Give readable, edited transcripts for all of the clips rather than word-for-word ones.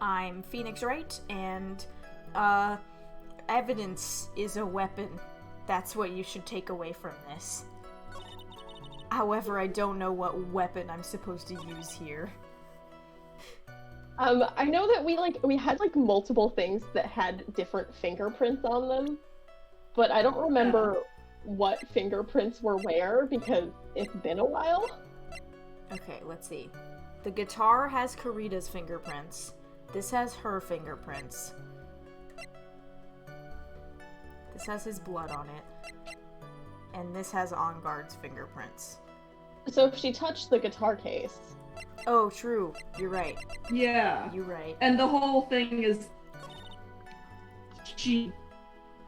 I'm Phoenix Wright, and, evidence is a weapon. That's what you should take away from this. However, I don't know what weapon I'm supposed to use here. I know that we had multiple things that had different fingerprints on them, but I don't remember what fingerprints were where because it's been a while. Okay, let's see. The guitar has Karita's fingerprints. This has her fingerprints. This has his blood on it. And this has On Guard's fingerprints. So if she touched the guitar case... Oh, true. You're right. Yeah. You're right. And the whole thing is...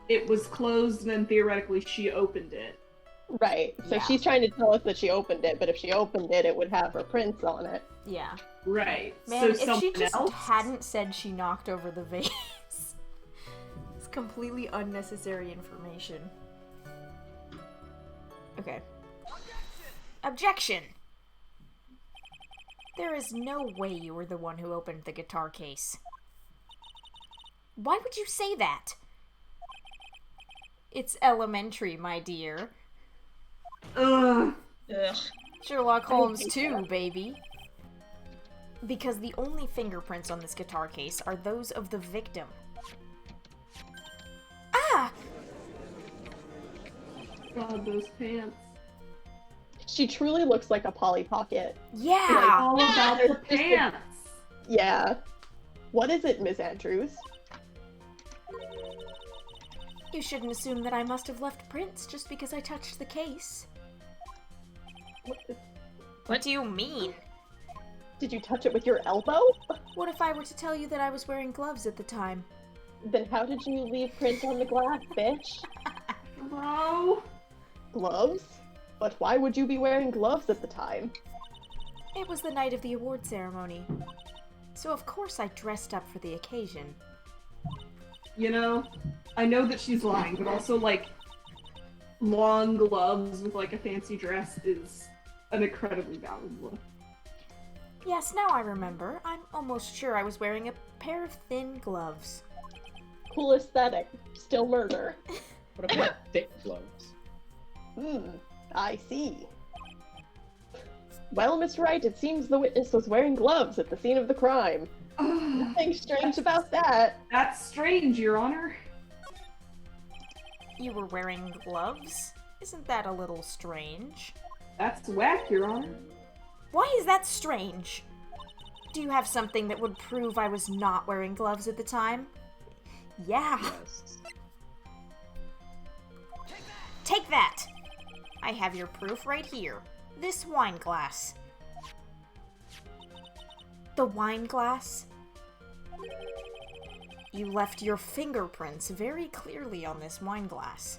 It was closed, and then theoretically she opened it. Right. So she's trying to tell us that she opened it, but if she opened it, it would have her prints on it. Yeah. Right. Man, so if she just else? hadn't said she knocked over the vase... It's completely unnecessary information. Okay. Objection! There is no way you were the one who opened the guitar case. Why would you say that? It's elementary, my dear. Ugh. Sherlock Holmes too, baby. Because the only fingerprints on this guitar case are those of the victim. Ah! God, those pants. She truly looks like a Polly Pocket. Yeah! All about the pants! Yeah. What is it, Miss Andrews? You shouldn't assume that I must have left prints just because I touched the case. What do you mean? Did you touch it with your elbow? What if I were to tell you that I was wearing gloves at the time? Then how did you leave prints on the glass, bitch? Hello? Gloves? But why would you be wearing gloves at the time? It was the night of the award ceremony. So of course I dressed up for the occasion. You know, I know that she's lying, but also, long gloves with, a fancy dress is an incredibly valid look. Yes, now I remember. I'm almost sure I was wearing a pair of thin gloves. Cool aesthetic. Still murder. What about thick gloves? I see. Well, Miss Wright, it seems the witness was wearing gloves at the scene of the crime. Nothing strange about that. That's strange, Your Honor. You were wearing gloves? Isn't that a little strange? That's whack, Your Honor. Why is that strange? Do you have something that would prove I was not wearing gloves at the time? Yeah. Yes. Take that! I have your proof right here. This wine glass. The wine glass? You left your fingerprints very clearly on this wine glass.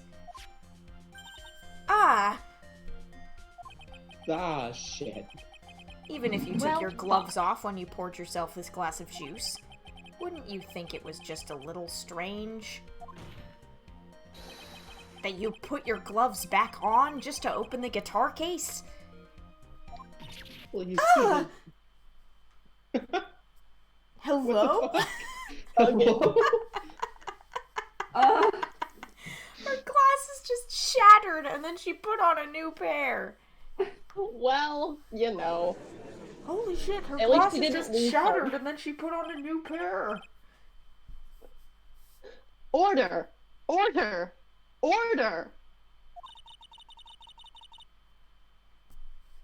Ah! Ah, shit. Even if you took your gloves off when you poured yourself this glass of juice, wouldn't you think it was just a little strange? That you put your gloves back on just to open the guitar case? Well, you Ah! Hello? Okay. Her glass is just shattered and then she put on a new pair. Well, you know. Holy shit, her At least glass she is didn't just lose shattered her. and then she put on a new pair. Order! Order! Order!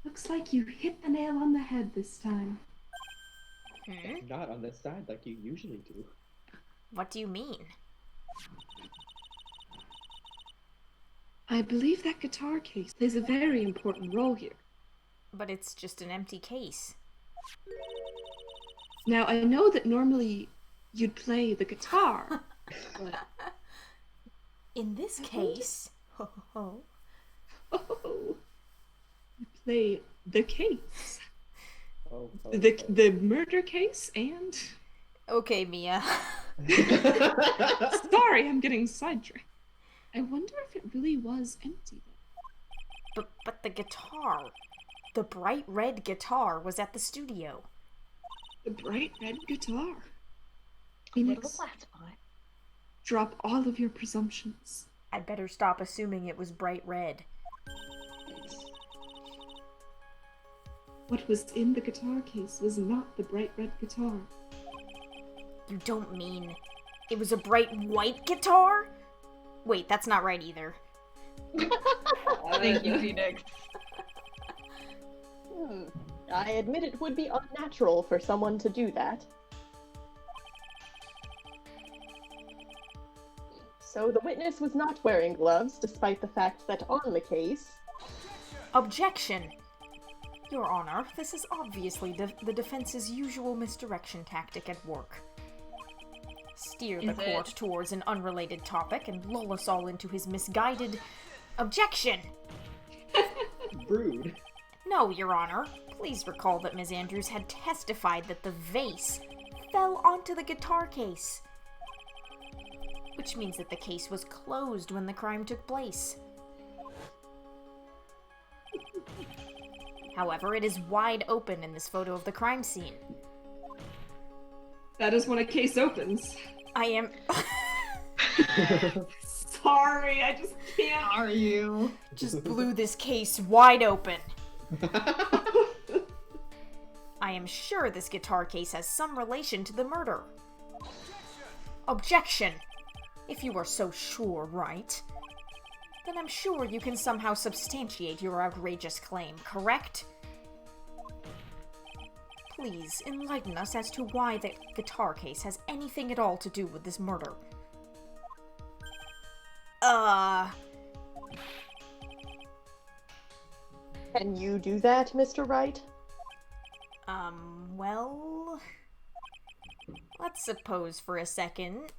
Looks like you hit the nail on the head this time. Not on this side like you usually do. What do you mean? I believe that guitar case plays a very important role here. But it's just an empty case. Now, I know that normally you'd play the guitar, but... In this case... Oh, you play the case. Oh, The murder case and... Okay, Mia. Sorry, I'm getting sidetracked. I wonder if it really was empty then. But the guitar, the bright red guitar was at the studio. The bright red guitar. Phoenix, flat spot. drop all of your presumptions. I'd better stop assuming it was bright red. What was in the guitar case was not the bright red guitar. You don't mean it was a bright white guitar? Wait, that's not right either. Thank you, Phoenix. I admit it would be unnatural for someone to do that. So the witness was not wearing gloves, despite the fact that on the case... Objection! Your Honor, this is obviously the defense's usual misdirection tactic at work. Steer the court towards an unrelated topic and lull us all into his misguided... Objection! Rude. No, Your Honor. Please recall that Ms. Andrews had testified that the vase fell onto the guitar case. Which means that the case was closed when the crime took place. However, it is wide open in this photo of the crime scene. That is when a case opens. I am... Sorry, I just can't. Are you? just blew this case wide open. I am sure this guitar case has some relation to the murder. Objection! If you are so sure, right? Then I'm sure you can somehow substantiate your outrageous claim, correct? Please, enlighten us as to why the guitar case has anything at all to do with this murder. Can you do that, Mr. Wright? Well... Let's suppose for a second...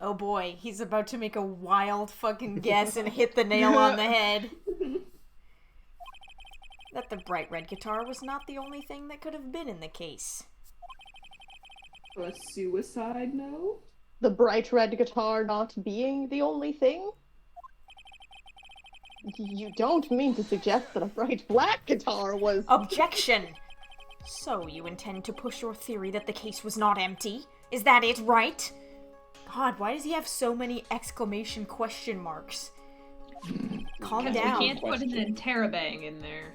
Oh boy, he's about to make a wild fucking guess and hit the nail on the head. That the bright red guitar was not the only thing that could have been in the case. A suicide note? The bright red guitar not being the only thing? You don't mean to suggest that a bright black guitar was... Objection! So you intend to push your theory that the case was not empty? Is that it, right? God, why does he have so many exclamation question marks? Calm Because down. we can't put an interrobang in there.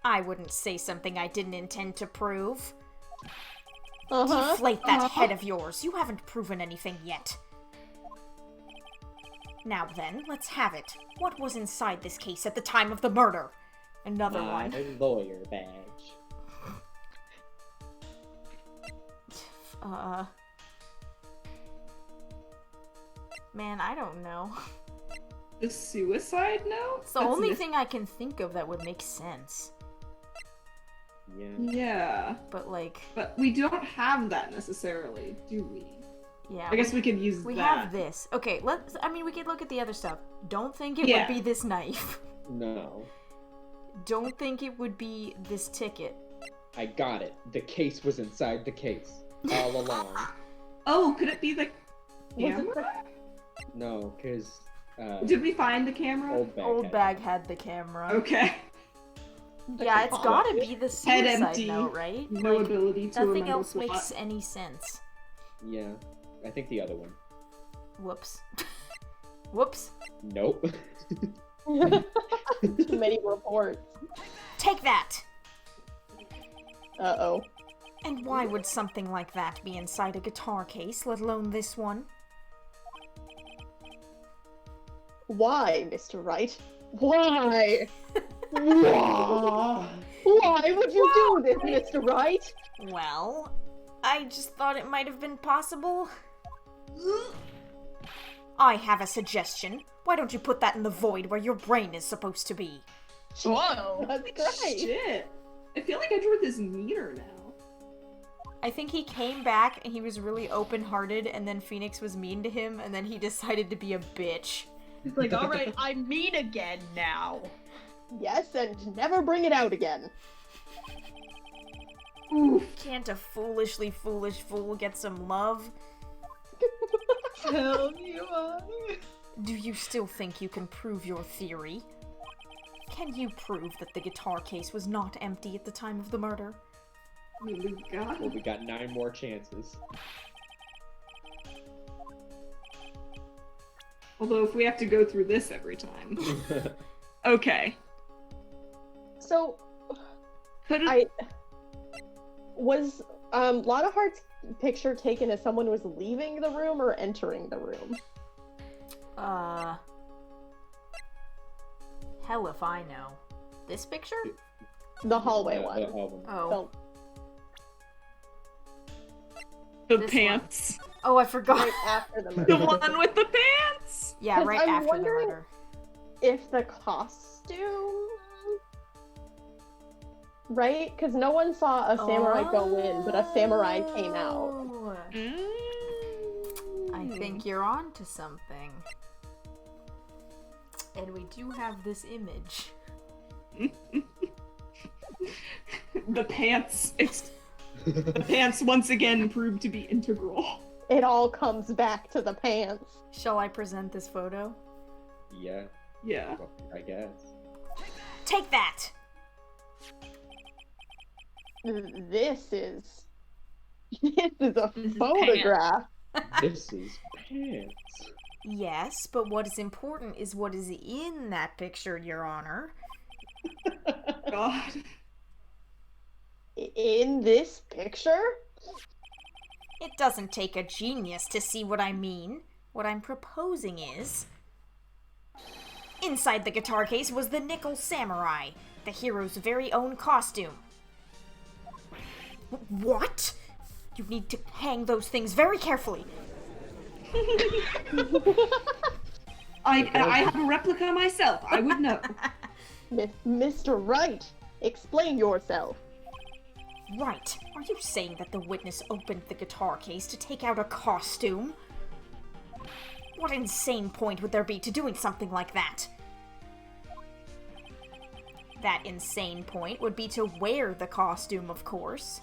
I wouldn't say something I didn't intend to prove. Uh-huh. Deflate that head of yours. You haven't proven anything yet. Now then, let's have it. What was inside this case at the time of the murder? Another My one. lawyer badge. Man, I don't know. The suicide note? It's the That's only mis- thing I can think of that would make sense. Yeah. Yeah, But like, but we don't have that necessarily, do we? yeah. I guess we could use we that. have this. Okay, we could look at the other stuff. Don't think it Yeah. would be this knife. No. Don't think it would be this ticket. I got it. The case was inside the case. All along. Oh, could it be the Was it camera? No, because Did we find the camera? Old bag had the camera. Okay. Yeah, it's gotta be the Head suicide empty. note, right? No Like, ability to nothing remember else plot. makes any sense. Yeah. I think the other one. Whoops. Whoops. Nope. Too many reports. Take that! Uh-oh. And why would something like that be inside a guitar case, let alone this one? Why, Mr. Wright? Why? Why? Why would you do this, Mr. Wright? Well, I just thought it might have been possible. I have a suggestion. Why don't you put that in the void where your brain is supposed to be? Whoa! That's great. Shit. I feel like I drew this meter now. I think he came back and he was really open-hearted, and then Phoenix was mean to him, and then he decided to be a bitch. It's like, alright, I'm mean again now. Yes, and never bring it out again. Oof. Can't a foolishly foolish fool get some love? Tell me why. Do you still think you can prove your theory? Can you prove that the guitar case was not empty at the time of the murder? I mean, we got Well, we got 9 more chances. Although if we have to go through this every time. Okay. So, But was Lotta Heart's picture taken as someone was leaving the room or entering the room? Hell if I know. This picture? The hallway Yeah, one. the album. Oh. the This pants. Oh, I forgot. Right after the The murder. one with the pants! Yeah, 'Cause right I'm after the wondering- murder. If the costume... Right? Because no one saw a samurai go in, but a samurai came out. Oh. I Mm. think you're on to something. And we do have this image. The pants. The pants once again proved to be integral. It all comes back to the pants. Shall I present this photo? Yeah, Yeah. well, I guess. Take that! This is a This is photograph. This is pants. Yes, but what is important is what is in that picture, Your Honor. God. In this picture? It doesn't take a genius to see what I mean. What I'm proposing is... Inside the guitar case was the Nickel Samurai, the hero's very own costume. What? You need to hang those things very carefully. I have a replica myself. I would know. Mr. Wright, explain yourself. Right. Are you saying that the witness opened the guitar case to take out a costume? What insane point would there be to doing something like that? That insane point would be to wear the costume, of course.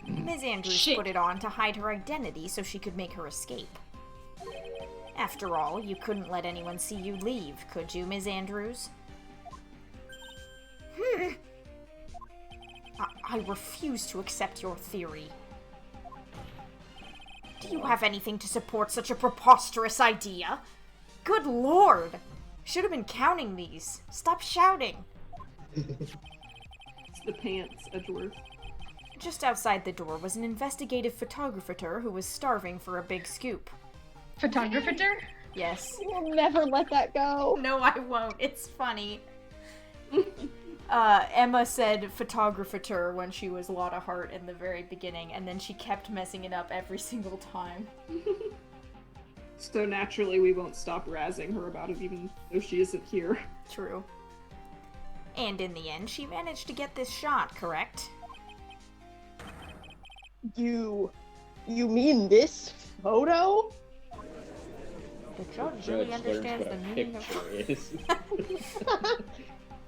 Ms. Andrews Shit. put it on to hide her identity so she could make her escape. After all, you couldn't let anyone see you leave, could you, Ms. Andrews? I refuse to accept your theory. Do you have anything to support such a preposterous idea? Good lord! Should have been counting these. Stop shouting. It's the pants, Edgeworth. Just outside the door was an investigative photographer who was starving for a big scoop. Photographer? Yes. We'll never let that go. No, I won't. It's funny. Emma said photographer when she was Lotta Hart in the very beginning, and then she kept messing it up every single time. So naturally we won't stop razzing her about it even though she isn't here. True. And in the end, she managed to get this shot, correct? You mean this photo? The judge Judge learns what a picture is.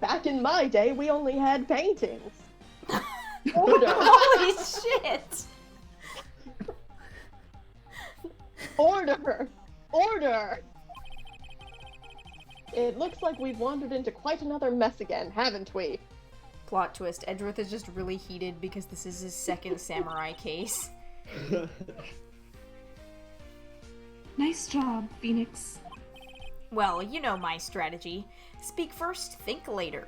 Back in my day, we only had paintings. Order! Holy shit! Order! Order! It looks like we've wandered into quite another mess again, haven't we? Plot twist, Edgeworth is just really heated because this is his second samurai case. Nice job, Phoenix. Well, you know my strategy. Speak first, think later.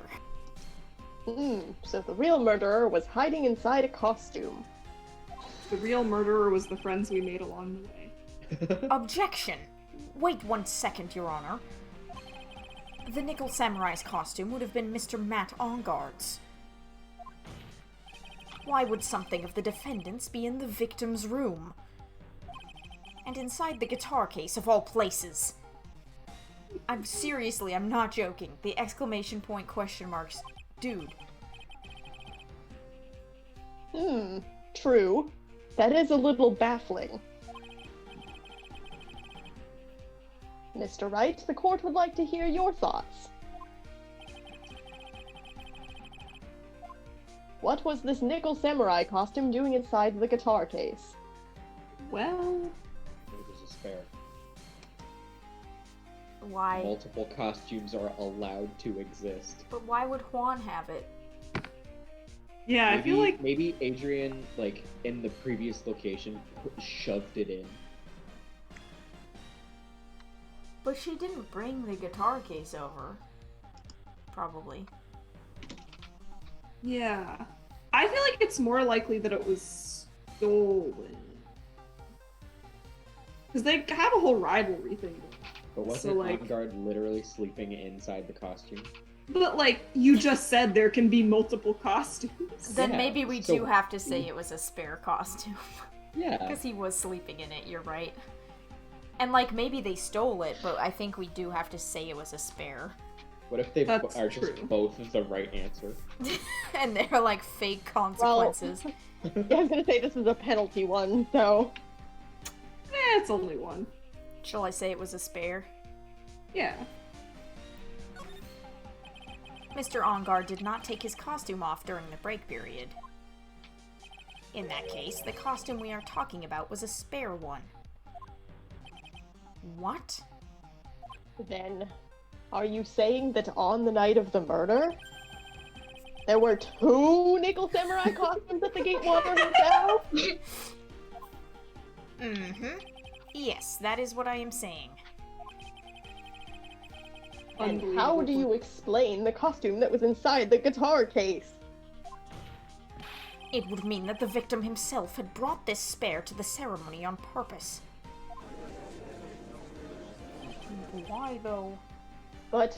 So the real murderer was hiding inside a costume. The real murderer was the friends we made along the way. Objection! Wait 1 second, Your Honor. The Nickel Samurai's costume would have been Mr. Matt Onguard's. Why would something of the defendant's be in the victim's room? And inside the guitar case of all places. I'm not joking. The exclamation point question marks. Dude. True. That is a little baffling. Mr. Wright, the court would like to hear your thoughts. What was this Nickel Samurai costume doing inside the guitar case? Well, There's a spare. Why? Multiple costumes are allowed to exist. But why would Juan have it? yeah, I feel like maybe Adrian, like in the previous location, shoved it in. But she didn't bring the guitar case over. Probably. Yeah. I feel like it's more likely that it was stolen. Because they have a whole rivalry thing. But wasn't On Guard literally sleeping inside the costume? But, like, you just said there can be multiple costumes. Then Yeah, maybe we so- do have to say it was a spare costume. Yeah. Because he was sleeping in it, you're right. And, like, maybe they stole it, but I think we do have to say it was a spare. What if they That's are just true. both the right answer? And they're, like, fake consequences. Yeah, I was gonna say this is a penalty one, so. It's only one. Shall I say it was a spare? Yeah. Mr. Ongar did not take his costume off during the break period. In that case, the costume we are talking about was a spare one. What? Then, are you saying that on the night of the murder, there were 2 Nickel Samurai costumes at the Gatewater Hotel? Mm-hmm. Yes, that is what I am saying. And how do you explain the costume that was inside the guitar case? It would mean that the victim himself had brought this spare to the ceremony on purpose. Why, though? But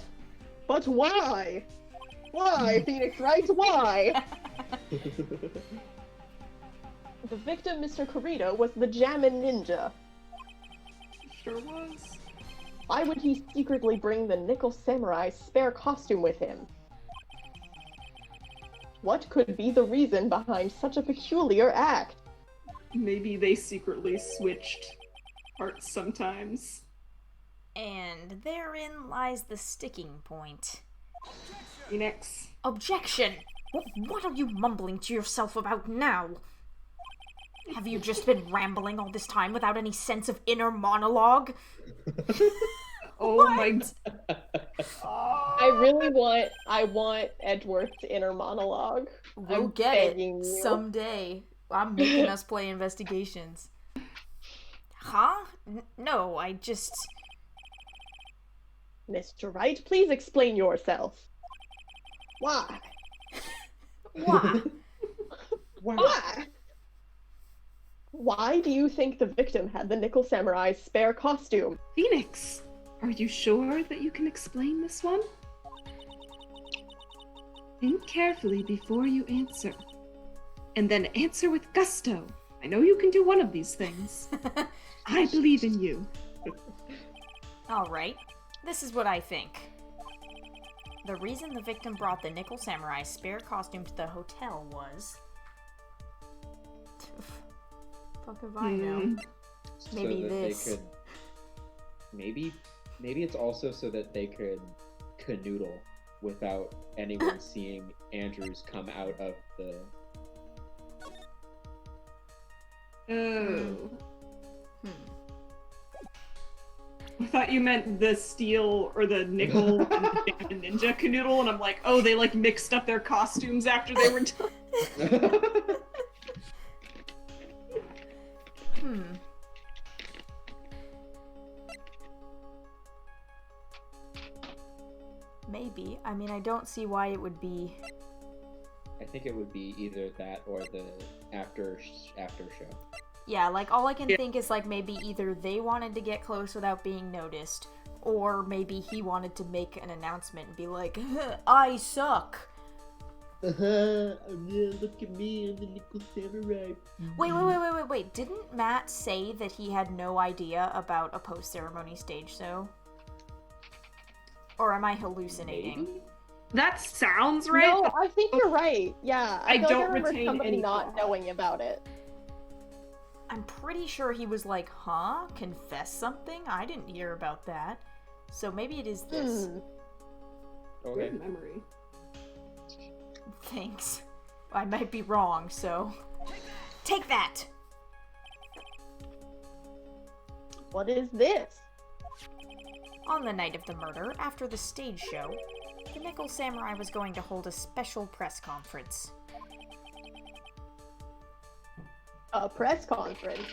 why? Why, Phoenix Wright? Why? The victim, Mr. Corito, was the Jammin' Ninja. Sure was. Why would he secretly bring the Nickel Samurai's spare costume with him? What could be the reason behind such a peculiar act? Maybe they secretly switched parts sometimes. And therein lies the sticking point. Phoenix. Objection! What are you mumbling to yourself about now? Have you just been rambling all this time without any sense of inner monologue? Oh my. I want Edgeworth's inner monologue. We'll I'm get it begging you. someday. I'm making us play investigations. Huh? No, I just... Mr. Wright, please explain yourself. Why? Why? Why? Why do you think the victim had the Nickel Samurai's spare costume? Phoenix, are you sure that you can explain this one? Think carefully before you answer. And then answer with gusto. I know you can do one of these things. I believe in you. Alright, this is what I think. The reason the victim brought the Nickel Samurai's spare costume to the hotel was... Fuck if I know. Maybe so that this. They could... Maybe it's also so that they could canoodle without anyone seeing Andrews come out of the... Oh. Hmm. I thought you meant the steel or the nickel and the Jammin' Ninja canoodle, and I'm like, oh, they like mixed up their costumes after they were done. Hmm. Maybe. I mean, I don't see why it would be... I think it would be either that or the after show. Yeah, like, all I can think is, like, maybe either they wanted to get close without being noticed, or maybe he wanted to make an announcement and be like, I suck! Yeah, look at me, I'm the Nickel Samurai. Wait, didn't Matt say that he had no idea about a post-ceremony stage show? Or am I hallucinating? Maybe? That sounds right. No, I think you're right. Yeah, I feel don't like I remember retain somebody any not thought. knowing about it. I'm pretty sure he was like, huh? Confess something? I didn't hear about that. So maybe it is this. Okay. Good memory. Thanks. I might be wrong, so... Take that! What is this? On the night of the murder, after the stage show, the Nickel Samurai was going to hold a special press conference. A press conference.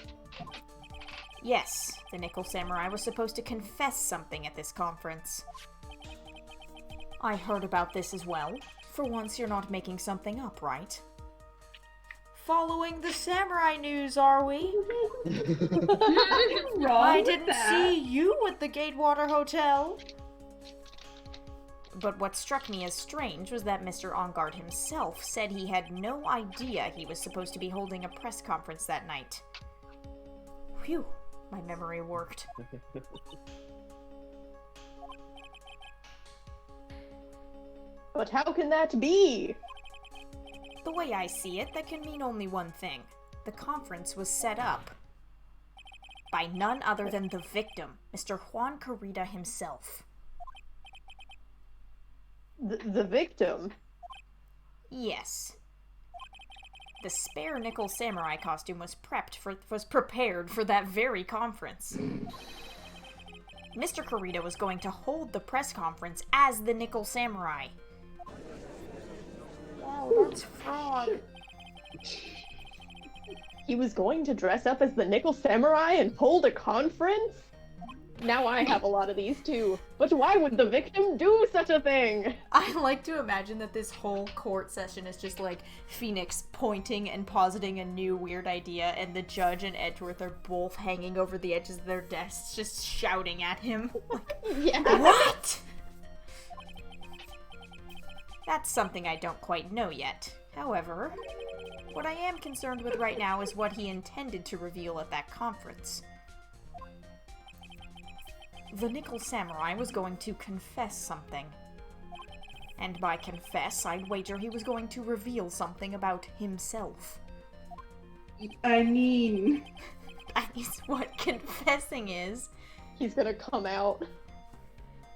Yes, the Nickel Samurai was supposed to confess something at this conference. I heard about this as well. For once, you're not making something up, right? Following the samurai news, are we? Wrong I with didn't that. see you at the Gatewater Hotel. But what struck me as strange was that Mr. Ongard himself said he had no idea he was supposed to be holding a press conference that night. Phew, my memory worked. But how can that be? The way I see it, that can mean only one thing. The conference was set up by none other than the victim, Mr. Juan Carita himself. The victim? Yes. The spare Nickel Samurai costume was prepared for that very conference. Mr. Carita was going to hold the press conference as the Nickel Samurai. Oh, that's fraud. He was going to dress up as the Nickel Samurai and hold a conference? Now I have a lot of these too. But why would the victim do such a thing? I like to imagine that this whole court session is just like Phoenix pointing and positing a new weird idea, and the judge and Edgeworth are both hanging over the edges of their desks, just shouting at him. Like, Yeah. what? That's something I don't quite know yet. However, what I am concerned with right now is what he intended to reveal at that conference. The Nickel Samurai was going to confess something. And by confess, I'd wager he was going to reveal something about himself. I mean, That is what confessing is. He's gonna come out.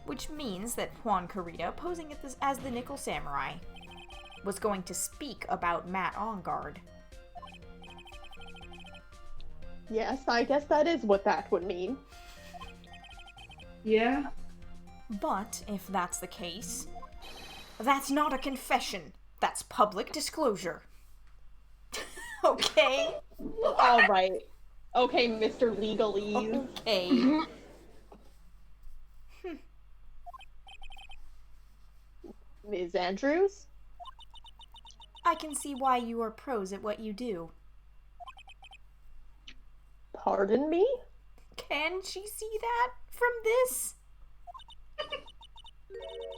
Which means that Juan Carita, posing as the Nickel Samurai, was going to speak about Matt Ongard. Yes, I guess that is what that would mean. yeah. But, if that's the case, that's not a confession. That's public disclosure. Okay? Alright. Okay, Mr. Legalese. Okay. Ms. Andrews? I can see why you are pros at what you do. Pardon me? Can she see that from this?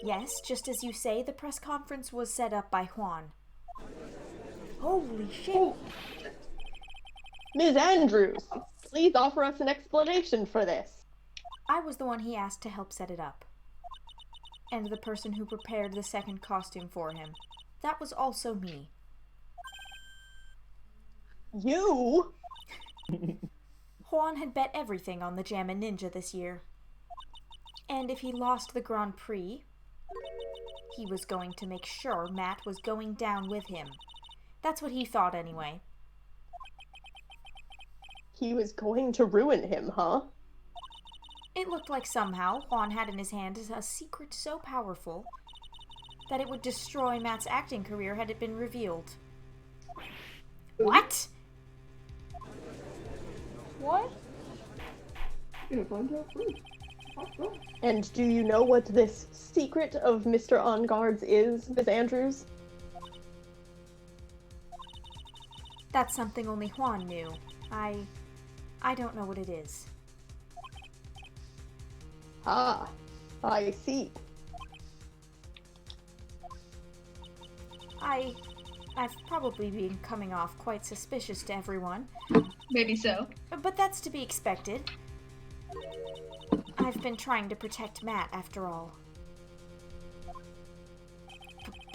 Yes, just as you say, the press conference was set up by Juan. Holy shit. Ms. Andrews, please offer us an explanation for this. I was the one he asked to help set it up. And the person who prepared the second costume for him. That was also me. You? Juan had bet everything on the Jammin' Ninja this year. And if he lost the Grand Prix, he was going to make sure Matt was going down with him. That's what he thought anyway. He was going to ruin him, huh? It looked like somehow Juan had in his hand a secret so powerful that it would destroy Matt's acting career had it been revealed. What? What? Gonna find out first. And do you know what this secret of Mr. Ongard's is, Ms. Andrews? That's something only Juan knew. I don't know what it is. Ah, I see. I've probably been coming off quite suspicious to everyone, Maybe so. but that's to be expected. I've been trying to protect Matt, after all.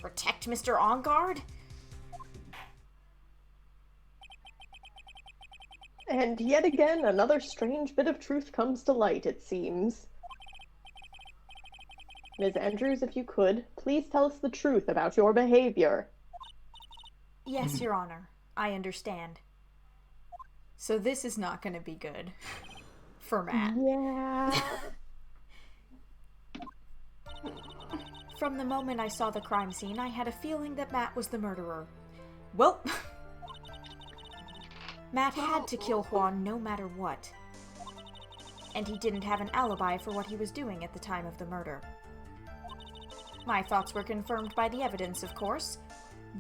Protect Mr. Ongard? And yet again, another strange bit of truth comes to light, it seems. Ms. Andrews, if you could, please tell us the truth about your behavior. Yes, Your Honor. I understand. So this is not going to be good for Matt. Yeah. From the moment I saw the crime scene, I had a feeling that Matt was the murderer. Well, Matt had to kill Juan no matter what. and he didn't have an alibi for what he was doing at the time of the murder. My thoughts were confirmed by the evidence, of course.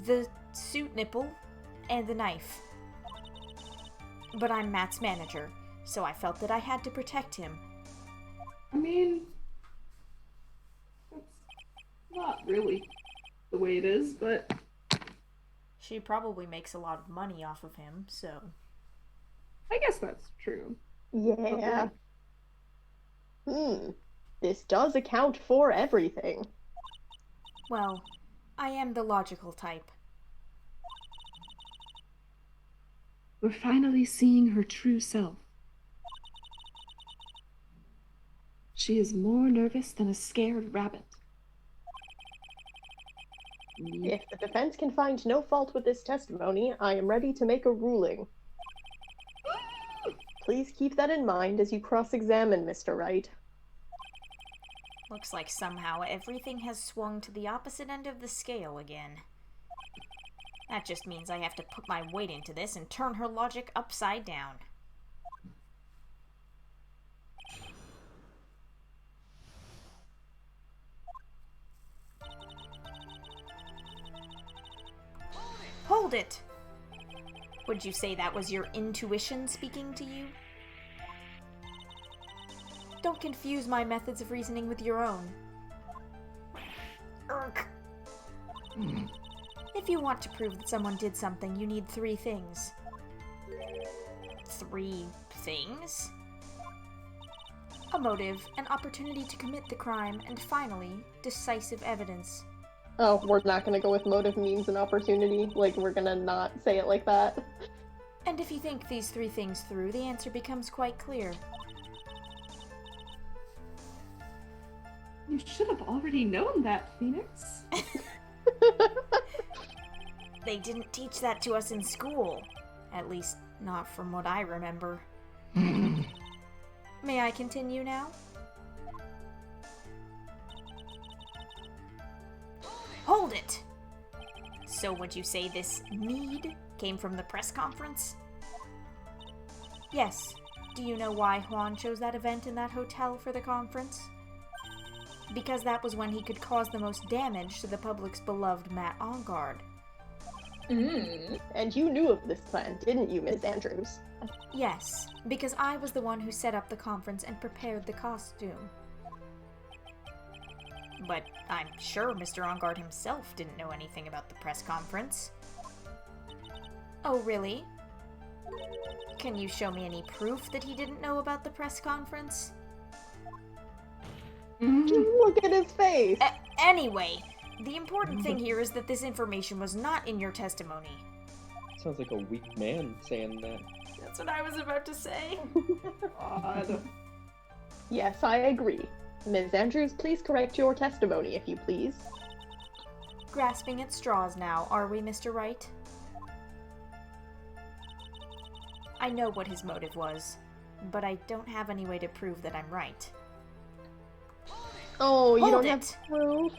The suit nipple and the knife. But I'm Matt's manager, so I felt that I had to protect him. I mean, that's not really the way it is, but She probably makes a lot of money off of him, so... I guess that's true. Yeah. This does account for everything. Well, I am the logical type. We're finally seeing her true self. She is more nervous than a scared rabbit. If the defense can find no fault with this testimony, I am ready to make a ruling. Please keep that in mind as you cross-examine Mr. Wright. Looks like somehow everything has swung to the opposite end of the scale again. That just means I have to put my weight into this and turn her logic upside down. Hold it! Would you say that was your intuition speaking to you? Don't confuse my methods of reasoning with your own. Urgh. If you want to prove that someone did something, you need 3 things. 3 things? A motive, an opportunity to commit the crime, and finally, decisive evidence. Oh, we're not gonna go with motive, means, and opportunity? Like, we're gonna not say it like that? And if you think these 3 things through, the answer becomes quite clear. You should have already known that, Phoenix. They didn't teach that to us in school. At least, not from what I remember. May I continue now? Hold it! So would you say this need came from the press conference? Yes. Do you know why Juan chose that event in that hotel for the conference? Because that was when he could cause the most damage to the public's beloved Matt Engard. And you knew of this plan, didn't you, Ms. Andrews? Yes, because I was the one who set up the conference and prepared the costume. But I'm sure Mr. Engard himself didn't know anything about the press conference. Oh, really? Can you show me any proof that he didn't know about the press conference? Look at his face! Anyway, the important thing here is that this information was not in your testimony. Sounds like a weak man saying that. That's what I was about to say. God. Yes, I agree. Ms. Andrews, please correct your testimony, if you please. Grasping at straws now, are we, Mr. Wright? I know what his motive was, but I don't have any way to prove that I'm right. Oh, you Hold don't have it. proof?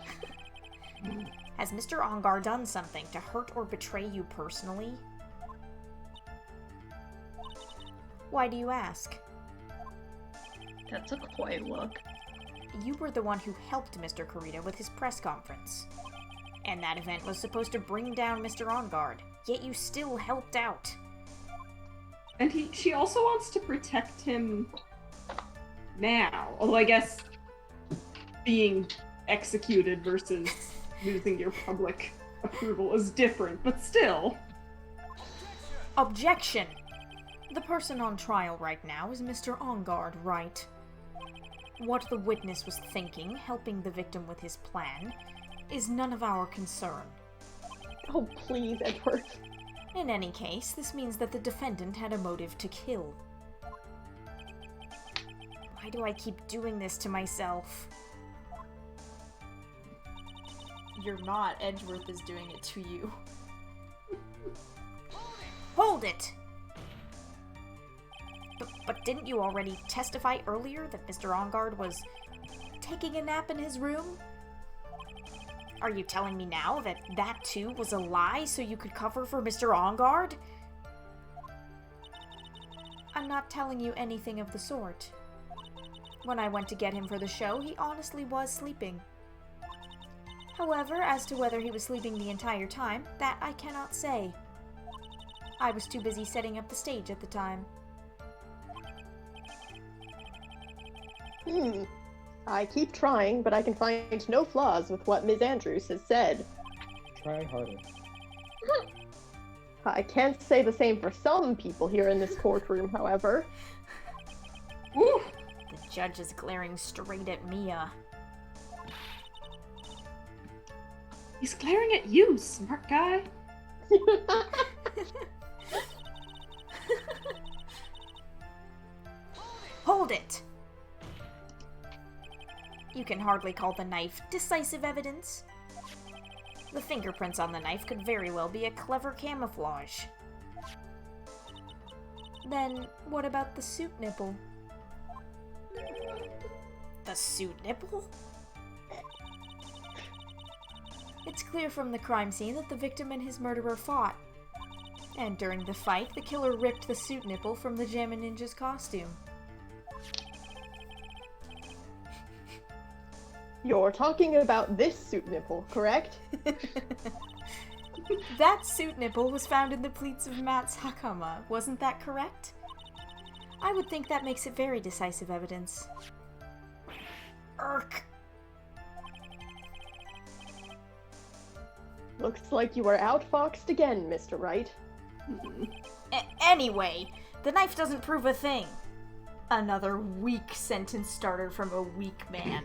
Has Mr. Ongar done something to hurt or betray you personally? Why do you ask? That's a coy look. You were the one who helped Mr. Kurita with his press conference. And that event was supposed to bring down Mr. Engard, yet you still helped out. And she also wants to protect him now. Although I guess being executed versus losing your public approval is different, but still. Objection! The person on trial right now is Mr. Engard, right? What the witness was thinking, helping the victim with his plan, is none of our concern. Oh, please, Edward. In any case, this means that the defendant had a motive to kill. Why do I keep doing this to myself? You're not. Edgeworth is doing it to you. Hold it! But didn't you already testify earlier that Mr. Engard was taking a nap in his room? Are you telling me now that that too was a lie so you could cover for Mr. Engard? I'm not telling you anything of the sort. When I went to get him for the show, he honestly was sleeping. However, as to whether he was sleeping the entire time, that I cannot say. I was too busy setting up the stage at the time. I keep trying, but I can find no flaws with what Ms. Andrews has said. Try harder. I can't say the same for some people here in this courtroom, however. Ooh. The judge is glaring straight at Mia. He's glaring at you, smart guy. Hold it! You can hardly call the knife decisive evidence. The fingerprints on the knife could very well be a clever camouflage. Then, what about the suit nipple? The suit nipple? It's clear from the crime scene that the victim and his murderer fought. And during the fight, the killer ripped the suit nipple from the Jammin' Ninja's costume. You're talking about this suit nipple, correct? That suit nipple was found in the pleats of Matt's hakama, wasn't that correct? I would think that makes it very decisive evidence. Irk! Looks like you were outfoxed again, Mr. Wright. Anyway, the knife doesn't prove a thing. Another weak sentence starter from a weak man.